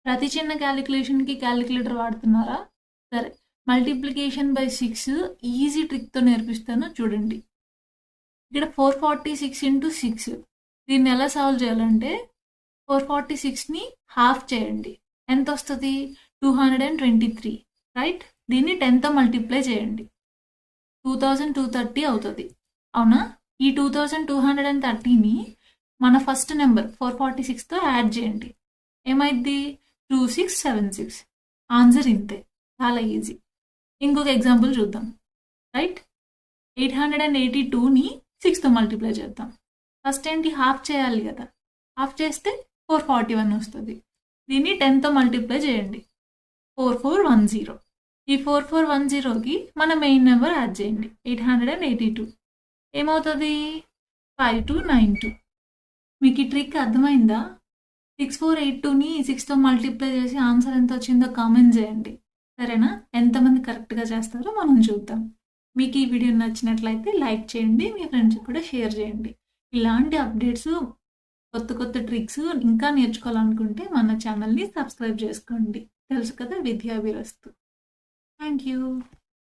ప్రతి చిన్న క్యాలిక్యులేషన్కి క్యాలిక్యులేటర్ వాడుతున్నారా? సరే, మల్టిప్లికేషన్ బై 6 ఈజీ ట్రిక్తో నేర్పిస్తాను చూడండి. ఇక్కడ 446 ఇంటూ 6 దీన్ని ఎలా సాల్వ్ చేయాలంటే 446ని హాఫ్ చేయండి. ఎంత వస్తుంది? 223, రైట్? దీన్ని 10తో మల్టిప్లై చేయండి, 2230 అవుతుంది. అవునా? ఈ 2230ని మన ఫస్ట్ నెంబర్ 446తో యాడ్ చేయండి. ఏమైంది? 2676. ఆన్సర్ ఇంతే, చాలా ఈజీ. ఇంకొక ఎగ్జాంపుల్ చూద్దాం, రైట్? 882ని 6తో మల్టిప్లై చేద్దాం. ఫస్ట్ ఏంటి? హాఫ్ చేయాలి కదా. హాఫ్ చేస్తే 441 వస్తుంది. దీన్ని 10తో మల్టిప్లై చేయండి, 4410. ఈ 4410కి మన మెయిన్ నెంబర్ యాడ్ చేయండి, 882. ఏమవుతుంది? 5292. మీకు ఈ ట్రిక్ అర్థమైందా? 6482ని 6తో మల్టిప్లై చేసి ఆన్సర్ ఎంత వచ్చిందో కామెంట్ చేయండి, సరేనా? ఎంతమంది కరెక్ట్గా చేస్తారో మనం చూద్దాం. మీకు ఈ వీడియో నచ్చినట్లయితే లైక్ చేయండి, మీ ఫ్రెండ్స్కి కూడా షేర్ చేయండి. ఇలాంటి అప్డేట్స్, కొత్త కొత్త ట్రిక్స్ ఇంకా నేర్చుకోవాలనుకుంటే మన ఛానల్ని సబ్స్క్రైబ్ చేసుకోండి. తెలుసు కదా, విద్యాభిరస్తు. Thank you.